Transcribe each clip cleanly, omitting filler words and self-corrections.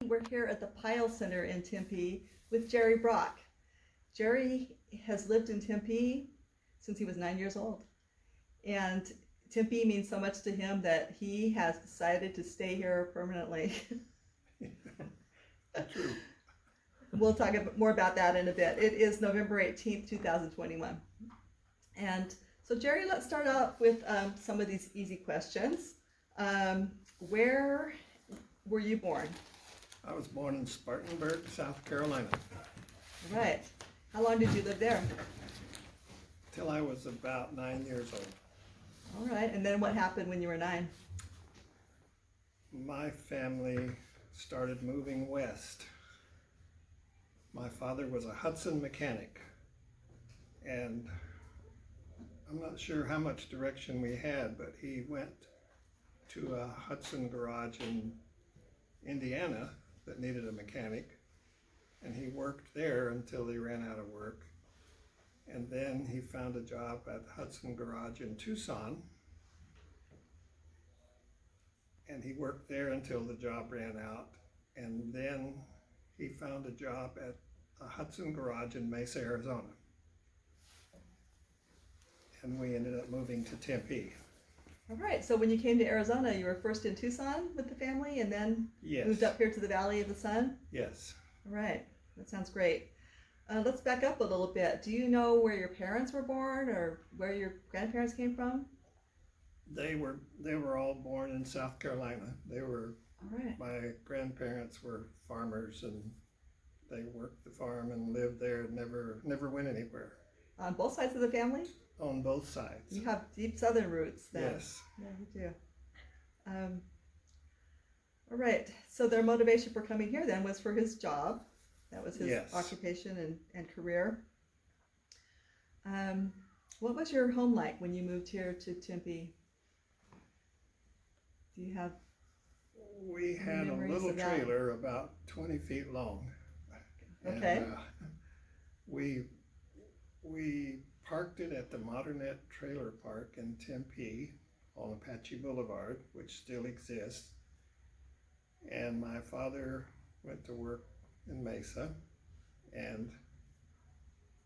We're here at the Pyle Center in Tempe with Jerry Brock. Jerry has lived in Tempe since he was 9 years old. And Tempe means so much to him that he has decided to stay here permanently. True. We'll talk more about that in a bit. It is November 18th, 2021. And so Jerry, let's start off with some of these easy questions. Where were you born? I was born in Spartanburg, South Carolina, Right. How long did you live there? till I was about 9 years old. All right. And then what happened when you were 9? My family started moving west. My father was a Hudson mechanic, and I'm not sure how much direction we had, but he went to a Hudson garage in Indiana that needed a mechanic, and he worked there until he ran out of work. And then he found a job at the Hudson garage in Tucson, and he worked there until the job ran out. And then he found a job at a Hudson garage in Mesa, Arizona. And we ended up moving to Tempe. All right. So when you came to Arizona, you were first in Tucson with the family and then Yes. moved up here to the Valley of the Sun? Yes. All right. That sounds great. Let's back up a little bit. Do you know where your parents were born or where your grandparents came from? They were all born in South Carolina. All right. My grandparents were farmers, and they worked the farm and lived there, never went anywhere. On both sides of the family? On both sides. You have deep southern roots then. Yes. Yeah, you do. All right. So their motivation for coming here then was for his job. That was his Yes. occupation and career. What was your home like when you moved here to Tempe? Do you have We had a memories little of that? trailer about 20 feet long. Okay. And, we parked it at the Modernette Trailer Park in Tempe on Apache Boulevard, which still exists. And my father went to work in Mesa, and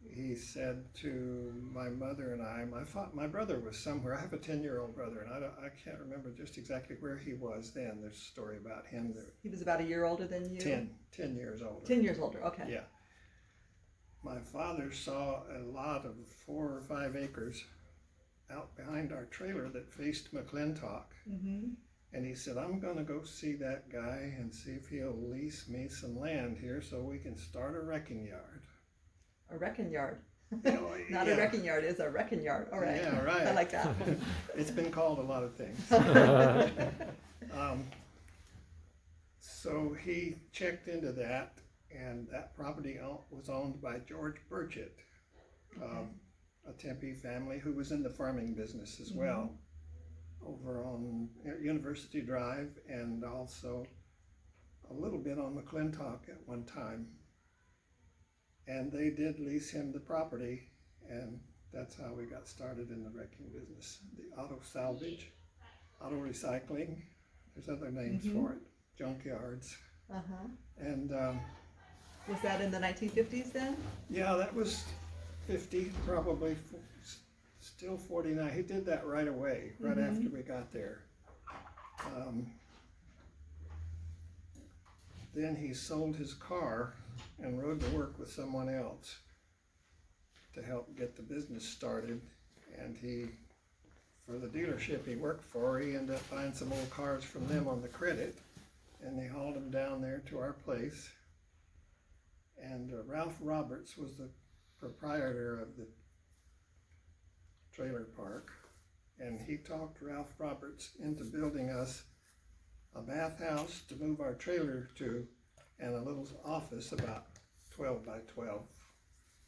he said to my mother and I, my brother was somewhere. I have a 10-year-old brother, and I can't remember just exactly where he was then. There's a story about him. He was about a year older than you? 10 years older. 10 years older, okay. Yeah. My father saw a lot of 4 or 5 acres out behind our trailer that faced McClintock. Mm-hmm. And he said, I'm going to go see that guy and see if he'll lease me some land here so we can start a wrecking yard. A wrecking yard. Oh, Not yeah. a wrecking yard, it's a wrecking yard. All right. Yeah, right. I like that. It's been called a lot of things. So he checked into that, and that property was owned by George Burchett, a Tempe family who was in the farming business as well, over on University Drive, and also a little bit on McClintock at one time. And they did lease him the property, and that's how we got started in the wrecking business. The auto salvage, auto recycling, there's other names for it, junkyards. Uh-huh. And Was that in the 1950s then? yeah, that was 50, probably still 49. He did that right away, right after we got there. Then he sold his car and rode to work with someone else to help get the business started. And for the dealership he worked for, he ended up buying some old cars from them on the credit, and they hauled them down there to our place. And Ralph Roberts was the proprietor of the trailer park, and he talked Ralph Roberts into building us a bathhouse to move our trailer to, and a little office about 12 by 12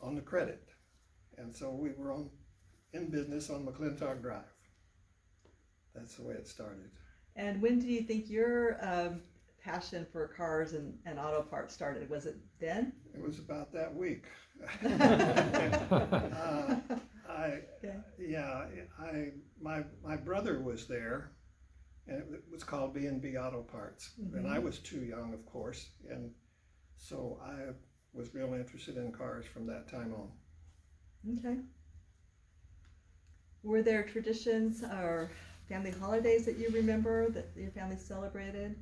on the credit. And so we were in business on McClintock Drive. That's the way it started. And when do you think your passion for cars and auto parts started? Was it then? It was about that week. My brother was there, and it was called B&B Auto Parts. And I was too young, of course, and so I was real interested in cars from that time on. Okay. Were there traditions or family holidays that you remember that your family celebrated?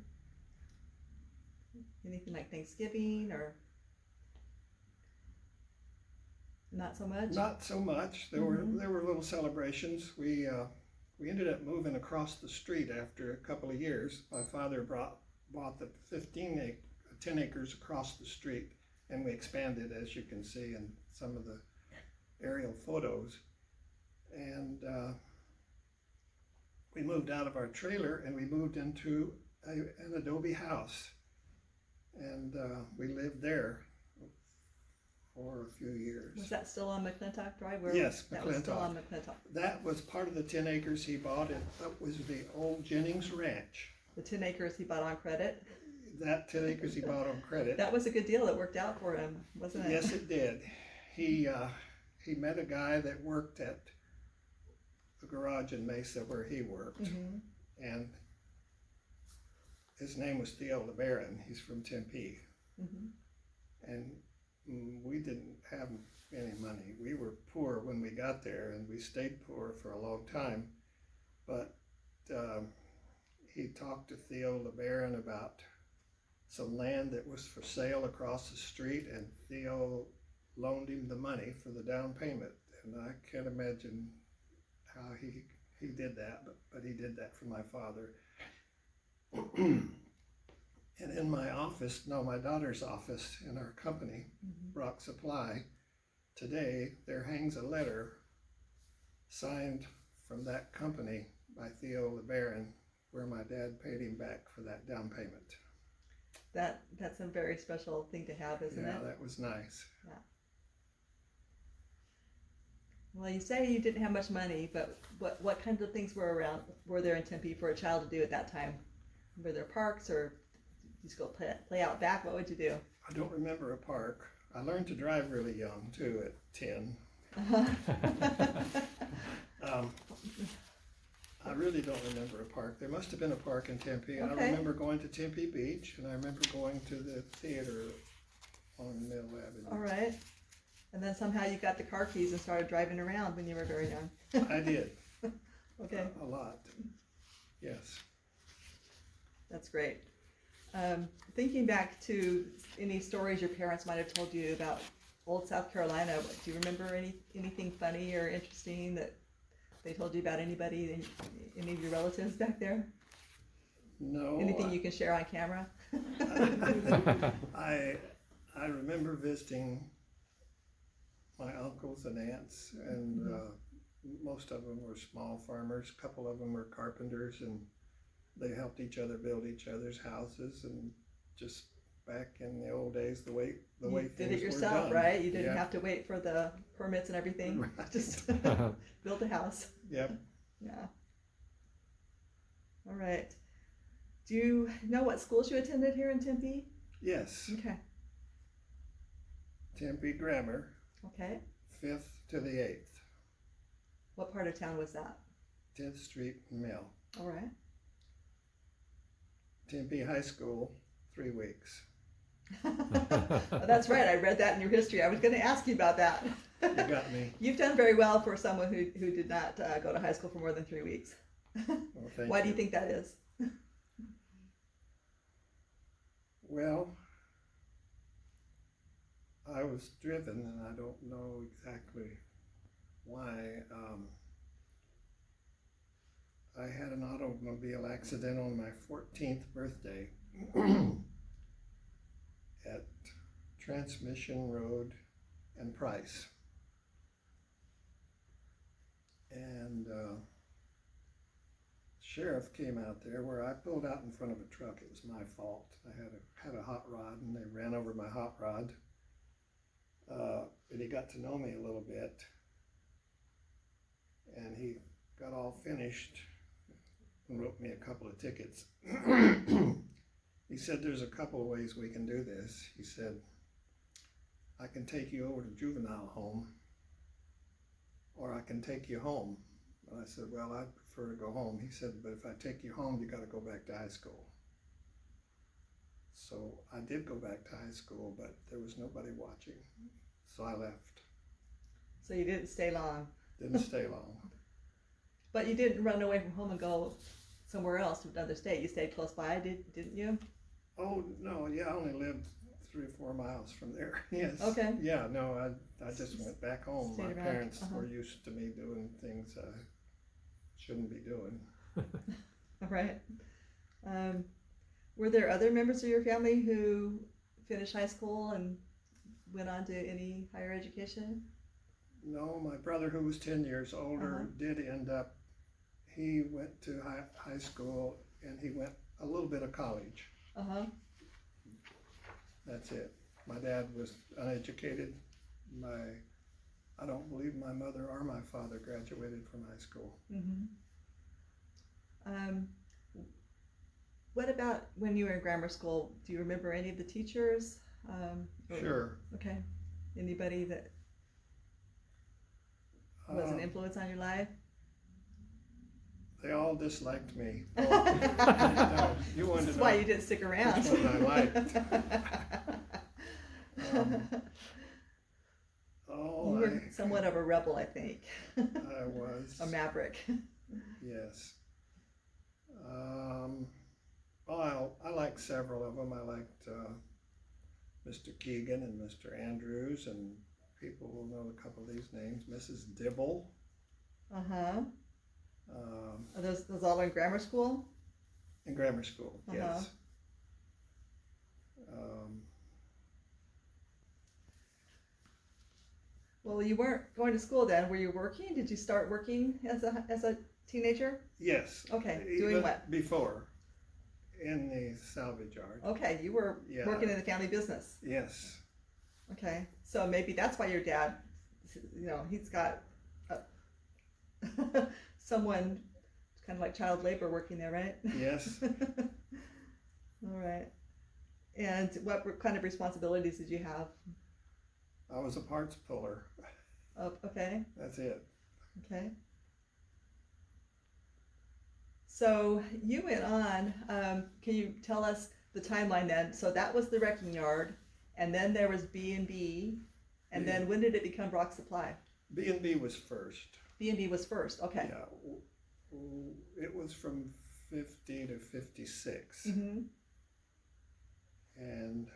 Anything like Thanksgiving or not so much? Not so much. There were little celebrations. We ended up moving across the street after a couple of years. My father bought the 10 acres across the street, and we expanded, as you can see in some of the aerial photos. And we moved out of our trailer and we moved into an adobe house, and we lived there for a few years. Was that still on McClintock Drive? Yes, that was still McClintock. on McClintock. That was part of the 10 acres he bought. That was the old Jennings Ranch. The 10 acres he bought on credit. That 10 acres he bought on credit. That was a good deal. It worked out for him, wasn't it? Yes, it did. He met a guy that worked at the garage in Mesa where he worked, and his name was Theo LeBaron. He's from Tempe, and we didn't have any money. We were poor when we got there, and we stayed poor for a long time. But he talked to Theo LeBaron about some land that was for sale across the street, and Theo loaned him the money for the down payment. And I can't imagine how he did that, but he did that for my father. And in my office, my daughter's office in our company, Brock Supply, today there hangs a letter signed from that company by Theo LeBaron where my dad paid him back for that down payment. That's a very special thing to have, isn't it? Yeah, that was nice. Yeah. Well, you say you didn't have much money, but what kinds of things were there in Tempe for a child to do at that time? Were there parks, or you just go play out back? What would you do? I don't remember a park. I learned to drive really young too, at 10. I really don't remember a park. There must have been a park in Tempe. Okay. I remember going to Tempe Beach, and I remember going to the theater on Mill Avenue. All right. And then somehow you got the car keys and started driving around when you were very young. I did. Okay. A lot. Yes. That's great. Thinking back to any stories your parents might have told you about old South Carolina, do you remember anything funny or interesting that they told you about anybody, any of your relatives back there? No. Anything you can share on camera? I remember visiting my uncles and aunts, and most of them were small farmers. A couple of them were carpenters, and they helped each other build each other's houses. And just back in the old days, the way things were done. You did it yourself, right? You didn't have to wait for the permits and everything. Right. Just build a house. Yep. Yeah. All right. Do you know what schools you attended here in Tempe? Yes. Okay. Tempe Grammar, Okay. 5th to the 8th, What part of town was that? 10th Street Mill. All right. Tempe High School, 3 weeks. Oh, that's right. I read that in your history. I was going to ask you about that. You got me. You've done very well for someone who did not go to high school for more than 3 weeks. Well, thank Why you. do you think that is? Well, I was driven, and I don't know exactly why. I had an automobile accident on my 14th birthday at Transmission Road and Price. And sheriff came out there where I pulled out in front of a truck. It was my fault. I had a hot rod, and they ran over my hot rod. But he got to know me a little bit, and he got all finished and wrote me a couple of tickets. He said, there's a couple of ways we can do this. He said, I can take you over to juvenile home, or I can take you home. And I said, well, I'd prefer to go home. He said, but if I take you home, you got to go back to high school. So I did go back to high school, but there was nobody watching. So I left. So you didn't stay long. Didn't stay long. But you didn't run away from home and go somewhere else to another state. You stayed close by, didn't you? Oh, no, yeah, I only lived 3 or 4 miles from there. Yes. Okay. Yeah, no, I just went back home. Stayed My around. parents were used to me doing things I shouldn't be doing. All right. Were there other members of your family who finished high school and went on to any higher education? No, my brother, who was 10 years older, did end up, he went to high school and he went a little bit of college. That's it. My dad was uneducated. I don't believe my mother or my father graduated from high school. What about when you were in grammar school? Do you remember any of the teachers? Sure. Okay. Anybody that was an influence on your life? They all disliked me. No, you wanted This is to know why you didn't stick around. which one I liked. You were somewhat of a rebel, I think. I was. A maverick. Yes. Well, I liked several of them. I liked Mr. Keegan and Mr. Andrews, and people will know a couple of these names. Mrs. Dibble. Are those all in grammar school? In grammar school, yes. Well, you weren't going to school then. Were you working? Did you start working as a teenager? Yes. Okay. Even Doing what? Before, in the salvage yard. Okay, you were working in the family business. Yes. Okay, so maybe that's why your dad, he's got someone kind of like child labor working there, right? Yes. All right. And what kind of responsibilities did you have? I was a parts puller. Oh, okay. That's it. Okay. So you went on, can you tell us the timeline then? So that was the wrecking yard, and then there was B&B, and then when did it become Brock Supply? B&B was first. B&B was first, okay. Yeah, it was from 50 to 56. And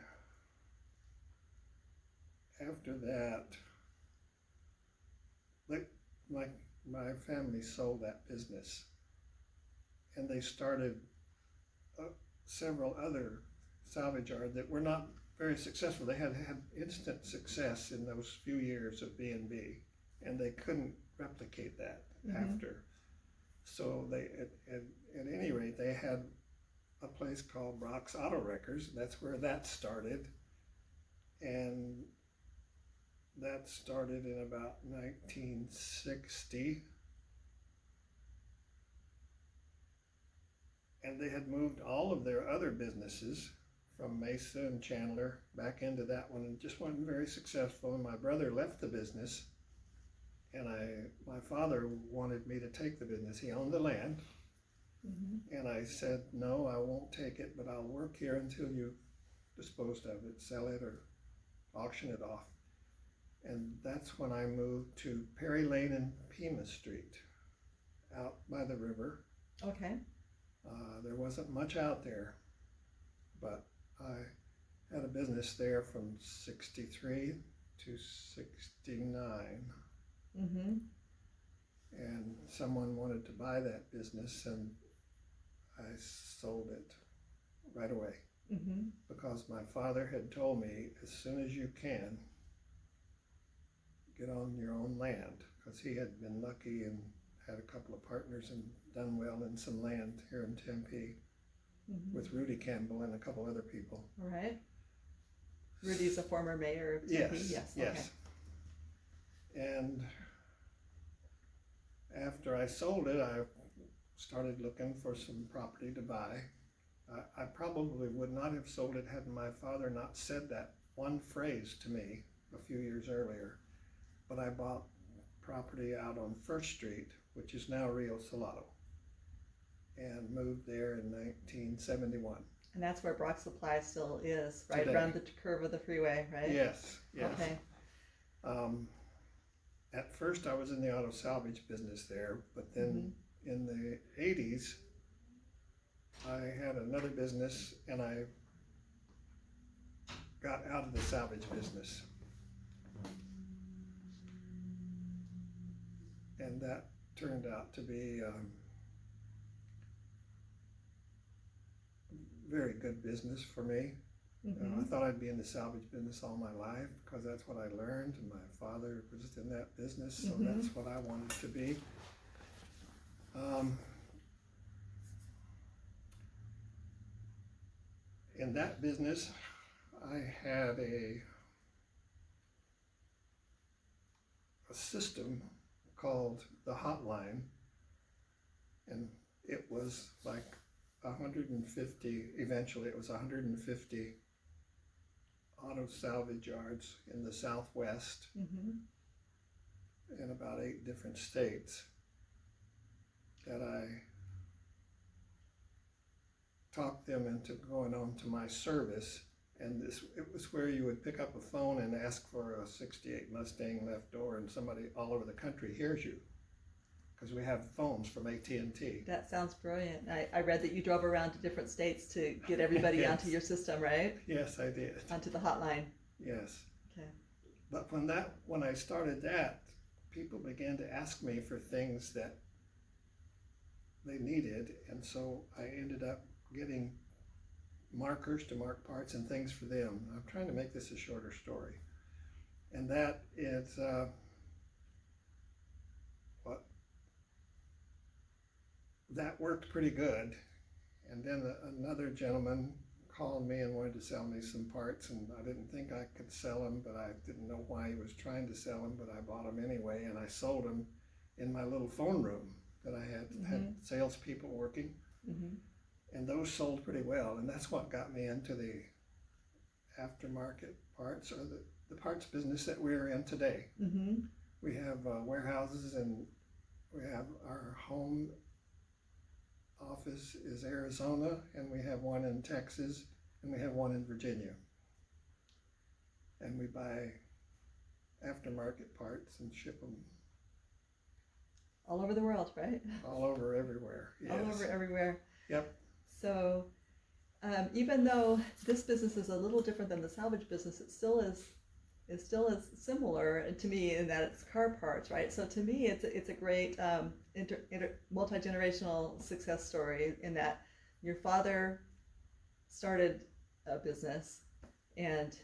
after that, my family sold that business, and they started several other salvage yards that were not very successful. They had instant success in those few years of B&B, and they couldn't replicate that after. So they, at any rate, they had a place called Brock's Auto Wreckers. That's where that started, and that started in about 1960. And they had moved all of their other businesses from Mesa and Chandler back into that one, and just wasn't very successful. And my brother left the business, and my father wanted me to take the business. He owned the land, and I said, no, I won't take it, but I'll work here until you disposed of it, sell it or auction it off. And that's when I moved to Perry Lane and Pima Street, out by the river. Okay. There wasn't much out there, but I had a business there from 63 to 69. And someone wanted to buy that business, and I sold it right away. Because my father had told me, as soon as you can, get on your own land, because he had been lucky and had a couple of partners and done well in some land here in Tempe with Rudy Campbell and a couple other people. All right. Rudy's a former mayor of Tempe? Yes. Okay. And after I sold it, I started looking for some property to buy. I probably would not have sold it had my father not said that one phrase to me a few years earlier. But I bought property out on First Street, which is now Rio Salado. and moved there in 1971. And that's where Brock Supply still is, right Today. around the curve of the freeway, right? Yes, yes. Okay. At first I was in the auto salvage business there, but then in the 80s, I had another business and I got out of the salvage business. And that turned out to be very good business for me. I thought I'd be in the salvage business all my life because that's what I learned, and my father was in that business, so that's what I wanted to be. In that business, I had a system called the Hotline, and it was like 150, eventually it was 150 auto salvage yards in the Southwest in about 8 different states that I talked them into going on to my service. And it was where you would pick up a phone and ask for a 68 Mustang left door, and somebody all over the country hears you because we have phones from AT&T. That sounds brilliant. I read that you drove around to different states to get everybody Yes. onto your system, right? Yes, I did. Onto the hotline. Yes. Okay. But when I started that, people began to ask me for things that they needed, and so I ended up getting markers to mark parts and things for them. I'm trying to make this a shorter story, and that is that worked pretty good. And then another gentleman called me and wanted to sell me some parts, and I didn't think I could sell them, but I didn't know why he was trying to sell them, but I bought them anyway, and I sold them in my little phone room that I had salespeople working, and those sold pretty well, and that's what got me into the aftermarket parts, or the parts business that we're in today. We have warehouses, and we have our home office is Arizona, and we have one in Texas, and we have one in Virginia. And we buy aftermarket parts and ship them all over the world, right? all over everywhere. Yes. All over everywhere. Yep. So even though this business is a little different than the salvage business, it still is similar to me in that it's car parts, right? So to me, it's a great multi-generational success story in that your father started a business and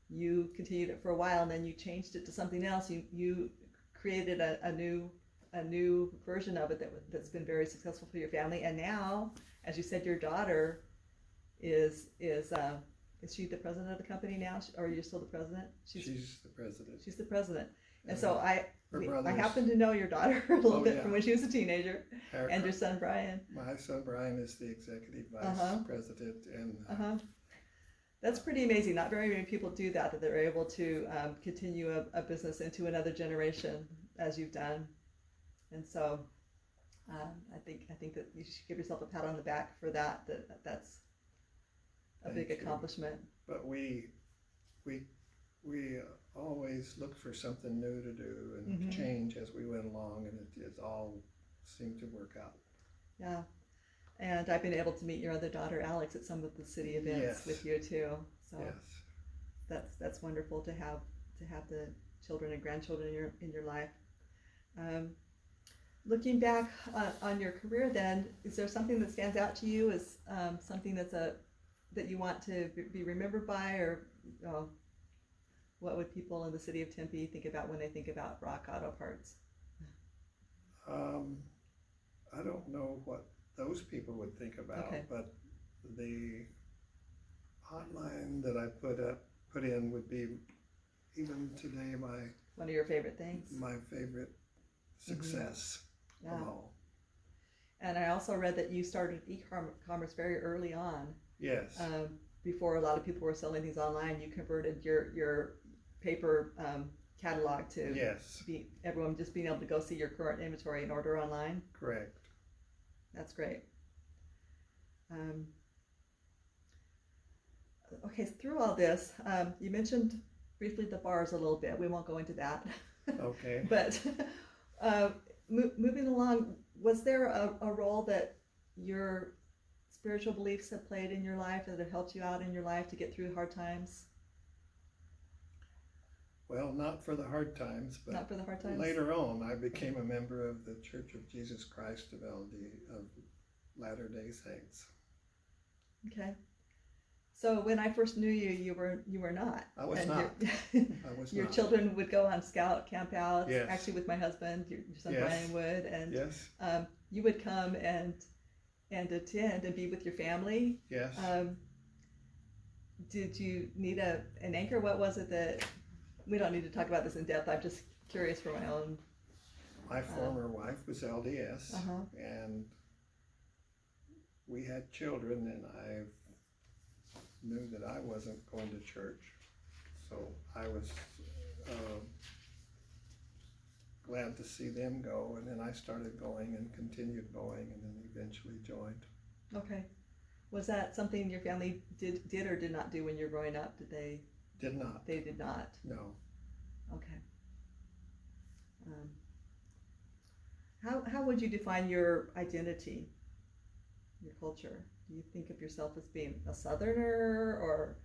you continued it for a while, and then you changed it to something else. You created a new version of it that's been very successful for your family, and now, as you said, your daughter is she the president of the company now, or are you still the president? She's the president. She's the president. And so I brothers, happen to know your daughter a little bit yeah. from when she was a teenager, her- and your son Brian. My son Brian is the executive vice president, and That's pretty amazing. Not very many people do that they're able to continue a business into another generation as you've done. And so I think that you should give yourself a pat on the back for that. That's a big accomplishment. But we always looked for something new to do and change as we went along, and it all seemed to work out. Yeah, and I've been able to meet your other daughter Alex at some of the city events Yes. with you too. So Yes. that's wonderful to have the children and grandchildren in your life. Looking back on your career, then, is there something that stands out to you as something that you want to be remembered by, or what would people in the city of Tempe think about when they think about Brock Auto Parts? I don't know what those people would think about, but the hotline that I put in would be, even today, one of your favorite things. my favorite success of all. And I also read that you started e-commerce very early on. Yes. Before a lot of people were selling things online, you converted your paper catalog to everyone just being able to go see your current inventory and order online. Correct. That's great. Um, okay, through all this, you mentioned briefly the bars a little bit. We won't go into that. Okay. But moving along, was there a role that your spiritual beliefs have played in your life that have helped you out in your life to get through hard times? Well, not for the hard times, but Not for the hard times? later on I became a member of the Church of Jesus Christ of Latter-day Saints. Okay. So when I first knew you, you were not. I was and not. I was your not. children would go on scout camp outs. Yes. Actually, with my husband, your son Yes. Brian would, and Yes. you would come and attend and be with your family. Yes. Did you need an anchor? What was it that, we don't need to talk about this in depth. I'm just curious for my own. My former wife was LDS, Uh-huh. and we had children, and I knew that I wasn't going to church, so I was glad to see them go, and then I started going and continued going, and then eventually joined. Okay. Was that something your family did or did not do when you were growing up? Did they? Did not. They did not. No. Okay. How would you define your identity, your culture? Do you think of yourself as being a Southerner or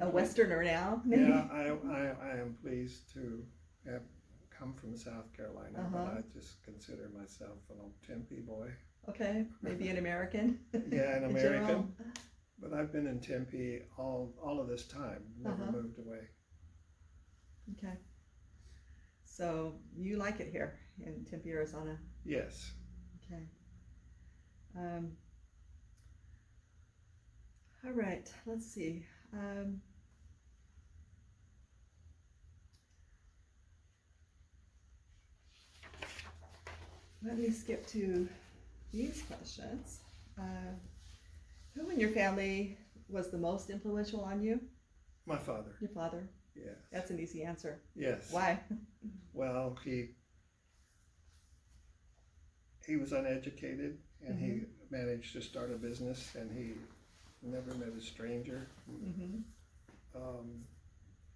a Westerner now? Maybe? Yeah, I am pleased to have come from South Carolina, but I just consider myself an old Tempe boy. Okay, maybe an American. Yeah, an in American. general. But I've been in Tempe all of this time, never moved away. Okay. So you like it here in Tempe, Arizona? Yes. Okay. All right, let's see. Let me skip to these questions. Who in your family was the most influential on you? My father. Your father? Yes. That's an easy answer. Yes. Why? Well, he was uneducated, and he managed to start a business, and he never met a stranger.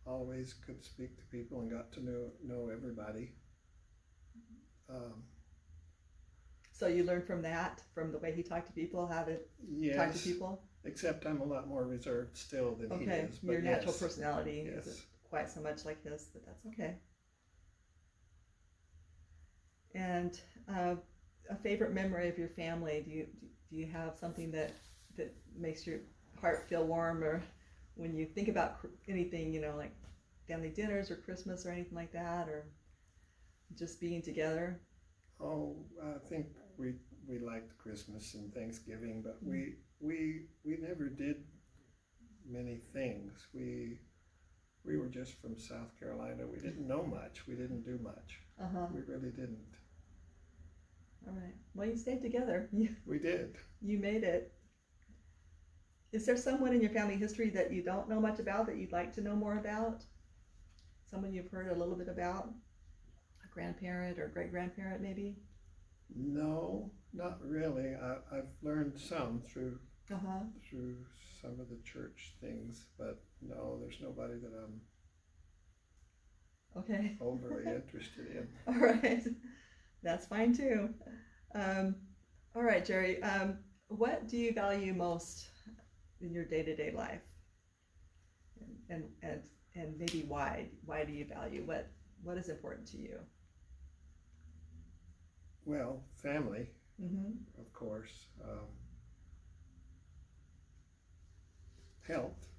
Always could speak to people and got to know everybody. So you learned from that, from the way he talked to people, how to talk to people? Except I'm a lot more reserved still than he is. But your natural personality yes. isn't quite so much like his, but that's okay. And a favorite memory of your family? Do you have something that makes your heart feel warm, or when you think about anything, like family dinners or Christmas or anything like that, or just being together? Oh, I think we liked Christmas and Thanksgiving, but we never did many things. We were just from South Carolina. We didn't know much. We didn't do much. We really didn't. All right. Well, you stayed together. We did. You made it. Is there someone in your family history that you don't know much about that you'd like to know more about? Someone you've heard a little bit about? A grandparent or great-grandparent, maybe? No, not really. I've learned some through some of the church things, but no, there's nobody that I'm overly interested in. All right, that's fine too. All right, Jerry, what do you value most in your day-to-day life? And maybe why? Why do you value? What is important to you? Well, family, of course. Health.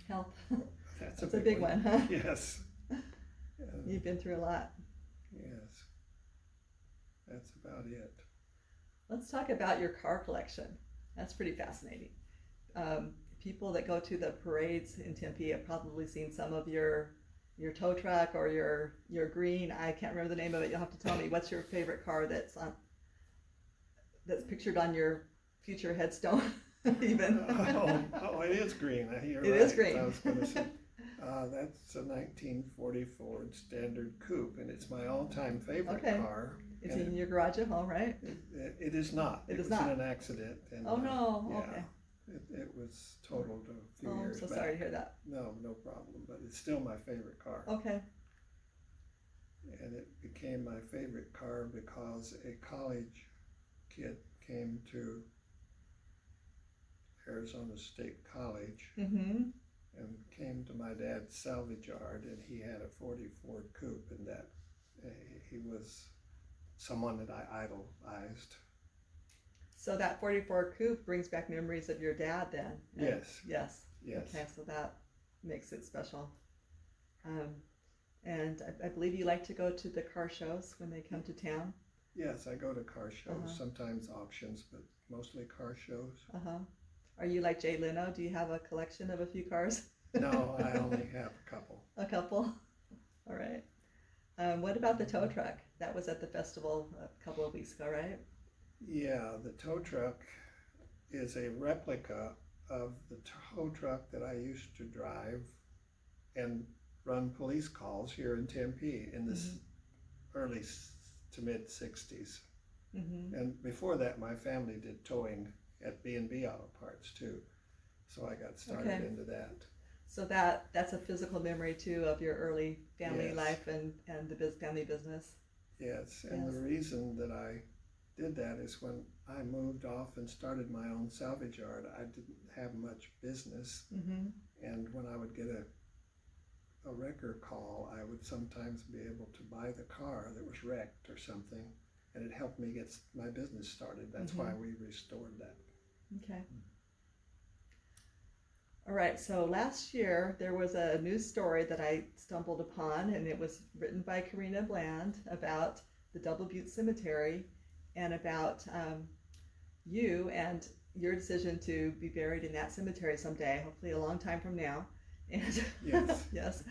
Health. That's a big one, huh? Yes. You've been through a lot. Yes. That's about it. Let's talk about your car collection. That's pretty fascinating. People that go to the parades in Tempe have probably seen some of your tow truck or your green, I can't remember the name of it. You'll have to tell me. What's your favorite car that's that's pictured on your future headstone? Even. Oh, it is green. You're it right. is green. I was going to say that's a 1940 Ford Standard Coupe, and it's my all-time favorite car. It's And in your garage at home, right? It is not. It is was not. in an accident. And, Oh no, yeah, okay. it was totaled a few Oh, I'm years so back. sorry to hear that. No problem. But it's still my favorite car. Okay. And it became my favorite car because a college kid came to Arizona State College Mm-hmm. and came to my dad's salvage yard, and he had a 40 Ford Coupe, and that he was someone that I idolized. So that 44 coupe brings back memories of your dad then? Yes. Yes. Yes. Okay, so that makes it special. And I believe you like to go to the car shows when they come to town? Yes, I go to car shows, Uh-huh. sometimes auctions, but mostly car shows. Uh-huh. Are you like Jay Leno? Do you have a collection of a few cars? No, I only have a couple. A couple? All right. What about the tow truck? That was at the festival a couple of weeks ago, right? Yeah, the tow truck is a replica of the tow truck that I used to drive and run police calls here in Tempe in the early to mid 60s. Mm-hmm. And before that, my family did towing at B&B Auto Parts too. So I got started into that. So that's a physical memory too of your early family Yes. life and the family business. Yes, and the reason that I did that is when I moved off and started my own salvage yard, I didn't have much business. Mm-hmm. And when I would get a wrecker call, I would sometimes be able to buy the car that was wrecked or something, and it helped me get my business started. That's why we restored that. Okay. All right, so last year there was a news story that I stumbled upon, and it was written by Karina Bland about the Double Butte Cemetery and about you and your decision to be buried in that cemetery someday, hopefully a long time from now. And Yes. yes.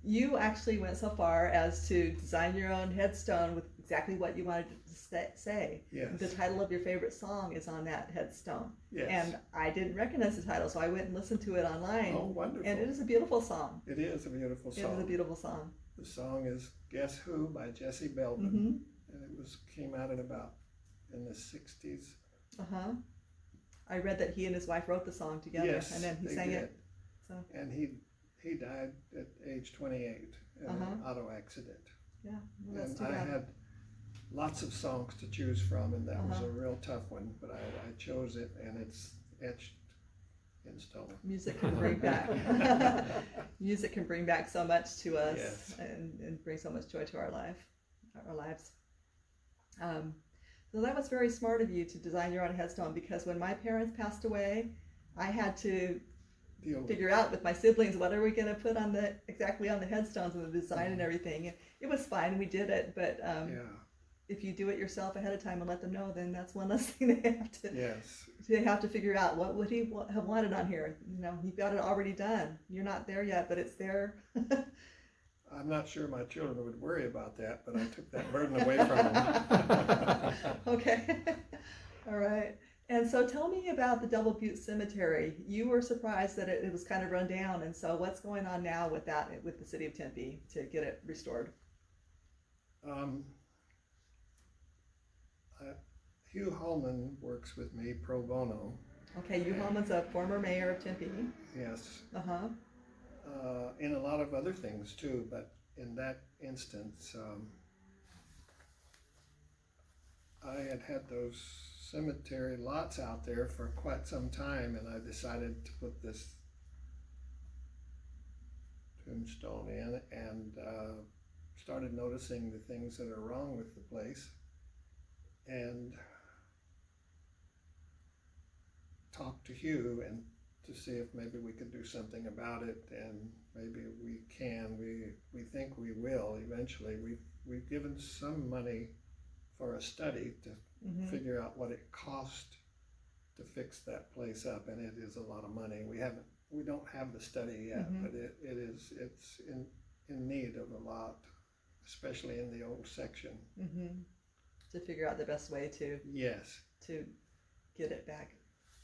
You actually went so far as to design your own headstone with exactly what you wanted to say. Yes. The title of your favorite song is on that headstone. Yes. And I didn't recognize the title, so I went and listened to it online. Oh, wonderful. And it is a beautiful song. It is a beautiful song. It is a beautiful song. The song is Guess Who by Jesse Belvin. Mm-hmm. And it came out at about in the 60s. Uh-huh. I read that he and his wife wrote the song together, Yes, and then he they sang did. it. So And he died at age 28 in an auto accident. yeah, well, that's And too I bad. had lots of songs to choose from, and that was Uh-huh. a real tough one, but I chose it, and it's etched in stone. Music can bring back music can bring back so much to us. Yes. and bring so much joy to our lives. So that was very smart of you to design your own headstone, because when my parents passed away, I had to Deal with figure out with my siblings what are we going to put on exactly on the headstones and the design and everything. It was fine, we did it, but yeah. if you do it yourself ahead of time and let them know, then that's one less thing they have to Yes. they have to figure out. What would he have wanted on here? You know, you've got it already done. You're not there yet, but it's there. I'm not sure my children would worry about that, but I took that burden away from them. Okay. All right. And so tell me about the Double Butte Cemetery. You were surprised that it was kind of run down, and so what's going on now with that, with the city of Tempe to get it restored? Hugh Holman works with me pro bono. Okay, Hugh Holman's a former mayor of Tempe. Yes. Uh-huh. In a lot of other things too, but in that instance, I had those cemetery lots out there for quite some time, and I decided to put this tombstone in, and started noticing the things that are wrong with the place, and talked to Hugh and to see if maybe we could do something about it, and maybe we can. We think we will eventually. We've given some money for a study to figure out what it cost to fix that place up, and it is a lot of money. We don't have the study yet, but it's in need of a lot, especially in the old section. To figure out the best way to Yes. to get it back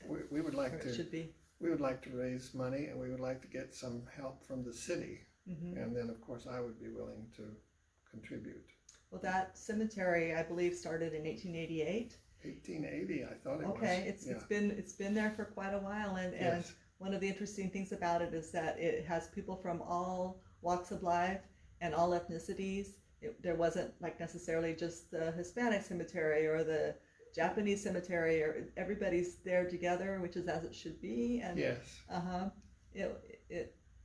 We would like where to. it should be. We would like to raise money, and we would like to get some help from the city. And then, of course, I would be willing to contribute. Well, that cemetery, I believe, started in 1888. 1880, I thought it was. Okay, Yeah. it's been there for quite a while, and Yes. one of the interesting things about it is that it has people from all walks of life and all ethnicities. There wasn't like necessarily just the Hispanic cemetery or the Japanese cemetery, or everybody's there together, which is as it should be. And Yes.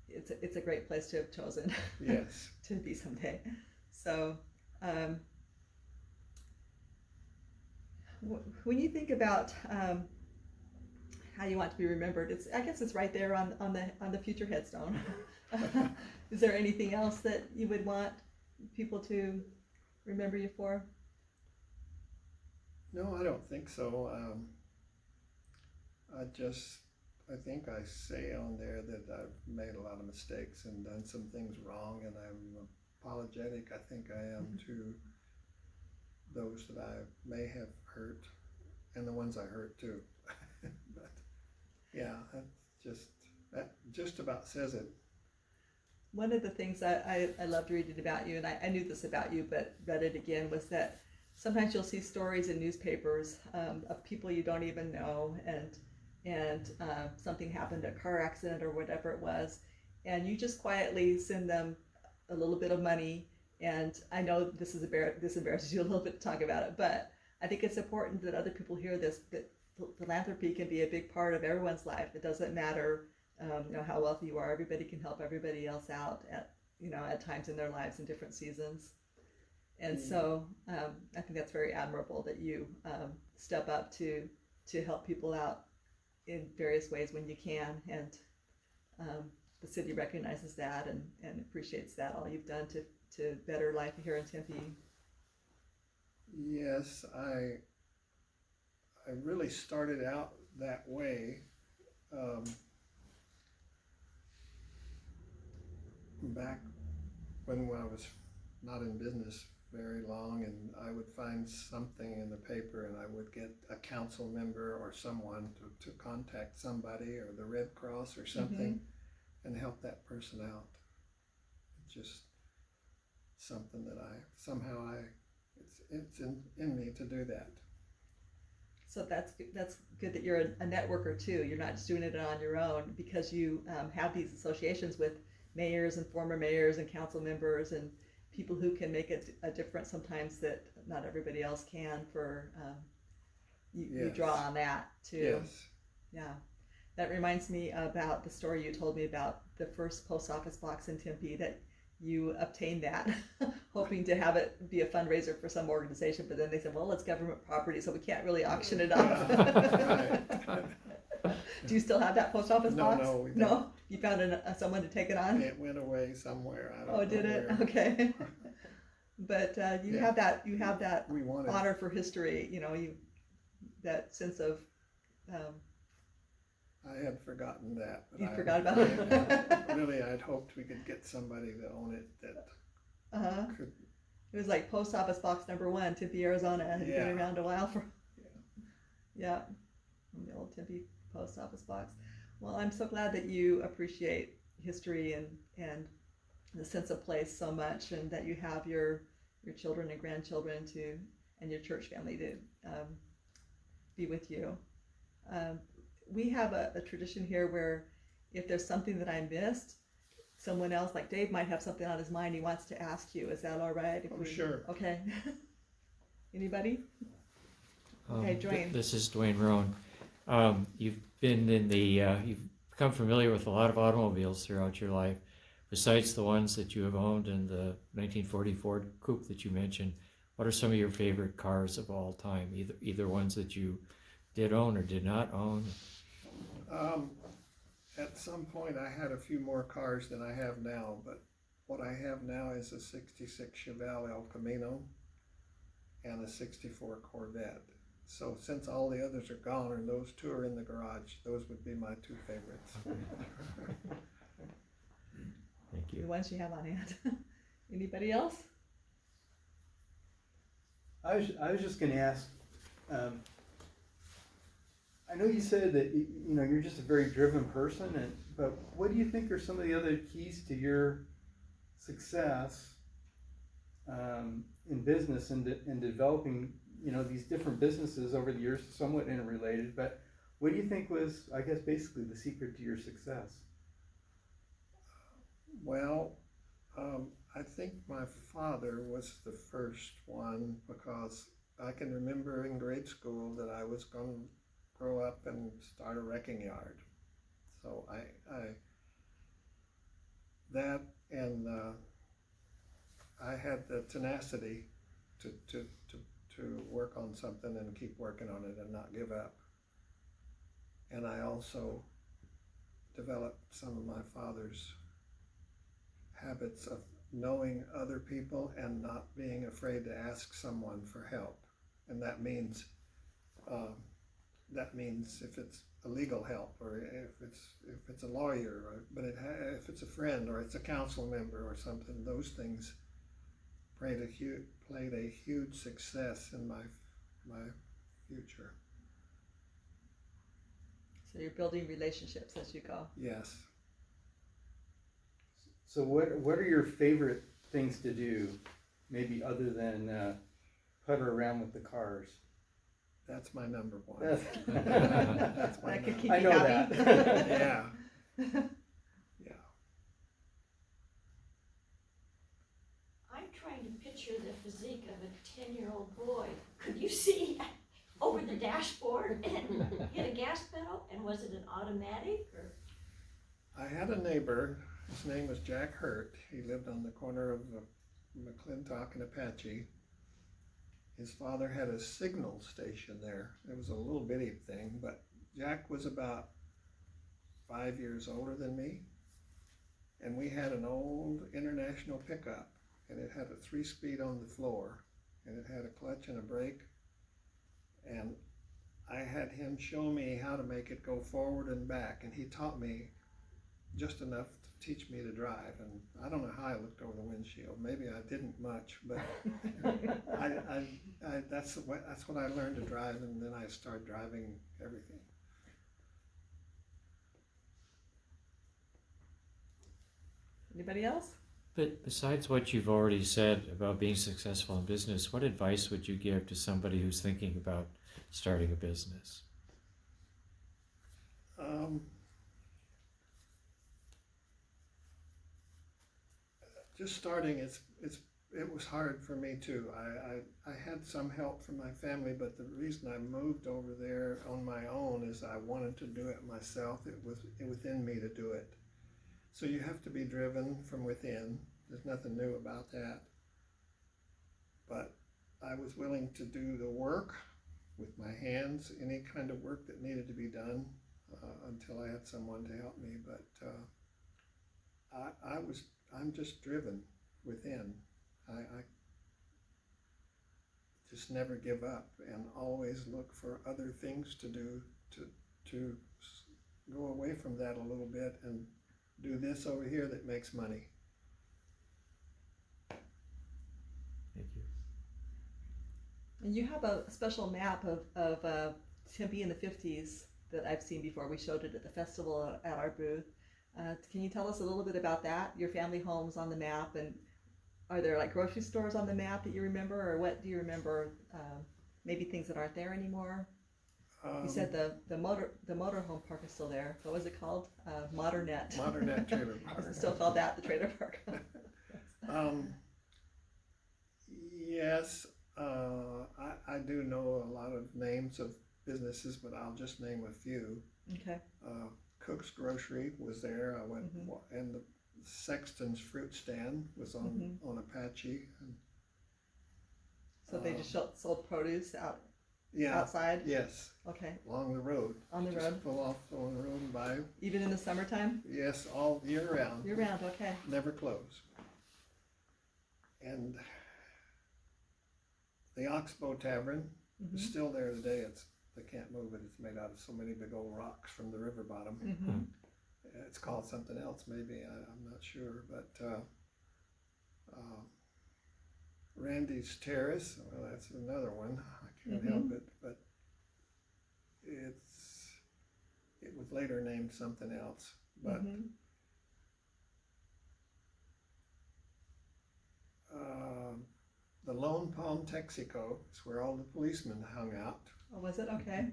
It's a great place to have chosen. Yes. To be someday. So, when you think about how you want to be remembered, I guess it's right there on the future headstone. Is there anything else that you would want people to remember you for? No, I don't think so. I think I say on there that I've made a lot of mistakes and done some things wrong, and I'm apologetic. I think I am to those that I may have hurt, and the ones I hurt too. But yeah, that just about says it. One of the things I loved reading about you, and I knew this about you, but read it again, was that sometimes you'll see stories in newspapers of people you don't even know, and something happened, a car accident or whatever it was, and you just quietly send them a little bit of money. And I know this embarrasses you a little bit to talk about it, but I think it's important that other people hear this, that philanthropy can be a big part of everyone's life. It doesn't matter how wealthy you are. Everybody can help everybody else out at times in their lives in different seasons. And so I think that's very admirable that you step up to help people out in various ways when you can, and the city recognizes that and appreciates that, all you've done to better life here in Tempe. Yes, I really started out that way. Back when I was not in business very long, and I would find something in the paper, and I would get a council member or someone to contact somebody or the Red Cross or something, and help that person out. It's just something that it's in me to do that. So that's good that you're a networker too. You're not just doing it on your own, because you have these associations with mayors and former mayors and council members and people who can make a difference sometimes that not everybody else can. You draw on that too. Yes. Yeah. That reminds me about the story you told me about the first post office box in Tempe, that you obtained that hoping to have it be a fundraiser for some organization, but then they said, well, it's government property, so we can't really auction it off. Right. Do you still have that post office box? No, we don't. No? You found someone to take it on? It went away somewhere. I don't know. Oh, did it? Where. Okay. But you have that We wanted honor for history, that sense of I had forgotten that. But you forgot about it. Really, I'd hoped we could get somebody to own it that could. It was like post office box number 1, Tempe, Arizona. It had been around a while for. Yeah, the old Tempe post office box. Well, I'm so glad that you appreciate history and the sense of place so much, and that you have your children and grandchildren and your church family to be with you. We have a tradition here where if there's something that I missed, someone else, like Dave, might have something on his mind he wants to ask you. Is that all right? Sure. Okay. Anybody? Okay, Dwayne. This is Dwayne Roan. You've been you've become familiar with a lot of automobiles throughout your life. Besides the ones that you have owned and the 1940 Ford Coupe that you mentioned, what are some of your favorite cars of all time? Either ones that you did own or did not own? At some point, I had a few more cars than I have now, but what I have now is a 66 Chevelle El Camino and a 64 Corvette. So since all the others are gone, and those two are in the garage, those would be my two favorites. Thank you. The ones you have on hand. Anybody else? I was just going to ask. I know you said that you're just a very driven person, but what do you think are some of the other keys to your success in business and developing, you know, these different businesses over the years, somewhat interrelated, but what do you think was, I guess, basically the secret to your success? Well, I think my father was the first one, because I can remember in grade school that I was going to grow up and start a wrecking yard. So that, and I had the tenacity to work on something and keep working on it and not give up. And I also developed some of my father's habits of knowing other people and not being afraid to ask someone for help. And that means if it's a legal help, or if it's a lawyer, but if it's a friend or it's a council member or something, those things played a huge success in my future. So you're building relationships as you go. Yes. So what are your favorite things to do, maybe other than putter around with the cars? That's my number one. That's That could keep I you know happy. that. Yeah. Yeah. I'm trying to picture the physique of a 10-year-old boy. Could you see over the dashboard and hit a gas pedal? And was it an automatic or? I had a neighbor, his name was Jack Hurt. He lived on the corner of McClintock and Apache. His father had a signal station there. It was a little bitty thing, but Jack was about 5 years older than me. And we had an old International pickup, and it had a 3-speed on the floor, and it had a clutch and a brake. And I had him show me how to make it go forward and back, and he taught me just enough to teach me to drive. And I don't know how I looked over the windshield. Maybe I didn't much, but that's what I learned to drive, and then I started driving everything. Anybody else? But besides what you've already said about being successful in business, what advice would you give to somebody who's thinking about starting a business? Just starting, it was hard for me too. I had some help from my family, but the reason I moved over there on my own is I wanted to do it myself. It was within me to do it. So you have to be driven from within. There's nothing new about that. But I was willing to do the work with my hands, any kind of work that needed to be done, until I had someone to help me. But I'm just driven within. I just never give up and always look for other things to do to go away from that a little bit and do this over here that makes money. Thank you. And you have a special map of Tempe in the 50s that I've seen before. We showed it at the festival at our booth. Can you tell us a little bit about that? Your family homes on the map, and are there like grocery stores on the map that you remember, or what do you remember? Maybe things that aren't there anymore. You said the motorhome park is still there. What was it called? Modernette. Modernette Trailer Park. Is it still called that, the trailer park? Yes, I do know a lot of names of businesses, but I'll just name a few. Okay. Cook's Grocery was there. I went, and the Sexton's Fruit Stand was on Apache. And, So they just sold produce yeah, outside? yes, Okay. along the road. On the Just road? pull off on the road and buy. Even in the summertime? Yes, all year round. Year round, okay. Never close. And the Oxbow Tavern is still there today. They can't move it. It's made out of so many big old rocks from the river bottom. Mm-hmm. It's called something else, maybe. I'm not sure. But Randy's Terrace, well, that's another one. I can't help it, but it was later named something else. But call them Texaco. It's where all the policemen hung out. Oh, was it? Okay.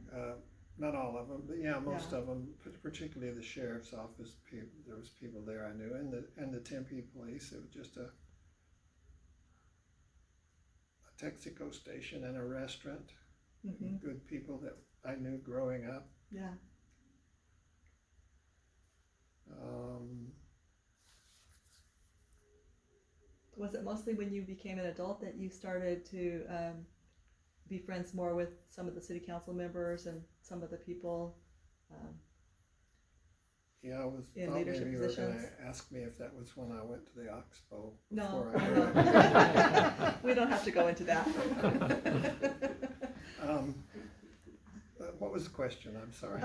Not all of them, but yeah, most of them, particularly the sheriff's office people. There was people there I knew, and the Tempe police. It was just a Texaco station and a restaurant. Hmm. Good people that I knew growing up. Yeah. Was it mostly when you became an adult that you started to be friends more with some of the city council members and some of the people? Yeah, I was In thought leadership maybe you were going positions? to ask me if that was when I went to the Oxbow. No, before I we don't have to go into that. What was the question? I'm sorry.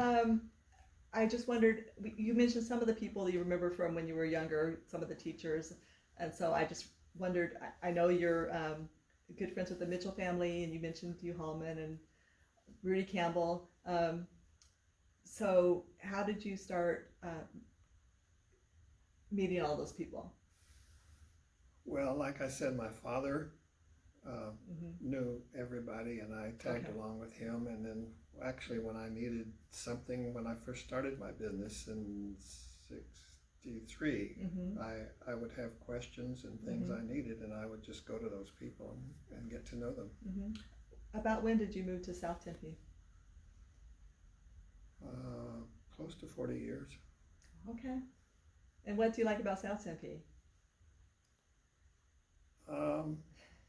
I just wondered, you mentioned some of the people that you remember from when you were younger, some of the teachers, and so I just wondered, I know you're good friends with the Mckell family, and you mentioned Hugh Hallman and Rudy Campbell. So how did you start meeting all those people? Well, like I said, my father Mm-hmm. knew everybody, and I tagged Okay. along with him. And then, actually, when I needed something, when I first started my business in '63, Mm-hmm. I would have questions and things I needed, and I would just go to those people and get to know them. Mm-hmm. About when did you move to South Tempe? Close to 40 years. Okay. And what do you like about South Tempe?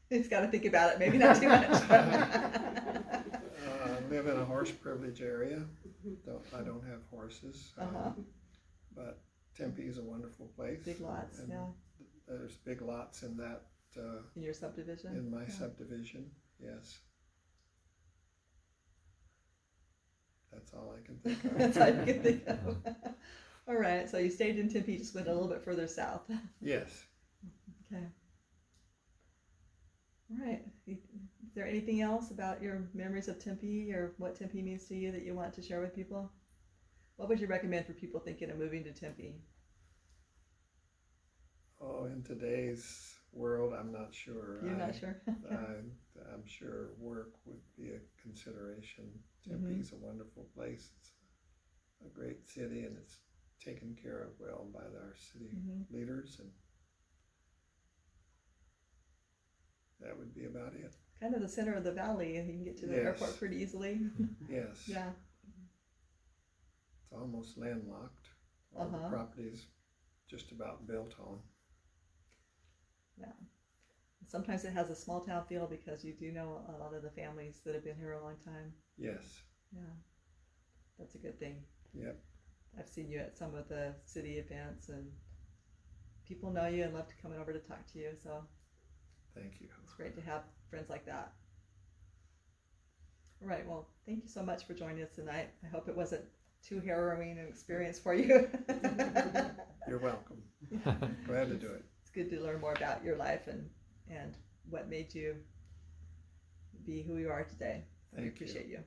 He's got to think about it, maybe not too much. Live in a horse privilege area. I don't have horses, Uh-huh. but Tempe is a wonderful place. Big lots, and yeah. There's big lots in that In your subdivision? in my Yeah. subdivision. Yes. That's all I can think of. That's all you can think of. All right, so you stayed in Tempe, just went a little bit further south. Yes. Okay. All right. Is there anything else about your memories of Tempe or what Tempe means to you that you want to share with people? What would you recommend for people thinking of moving to Tempe? Oh, in today's world, I'm not sure. You're not sure? I'm sure work would be a consideration. Tempe's a wonderful place. It's a great city, and it's taken care of well by our city leaders, and that would be about it. Kind of the center of the valley, and you can get to the Yes. airport pretty easily. Yes. Yeah. It's almost landlocked. All the properties just about built on. Yeah. Sometimes it has a small town feel because you do know a lot of the families that have been here a long time. Yes. Yeah. That's a good thing. Yep. I've seen you at some of the city events, and people know you and love to come over to talk to you, so Thank you. it's great to have friends like that. All right, well, thank you so much for joining us tonight. I hope it wasn't too harrowing an experience for you. You're welcome. Glad to do it. It's good to learn more about your life and what made you be who you are today. Thank We you. appreciate you.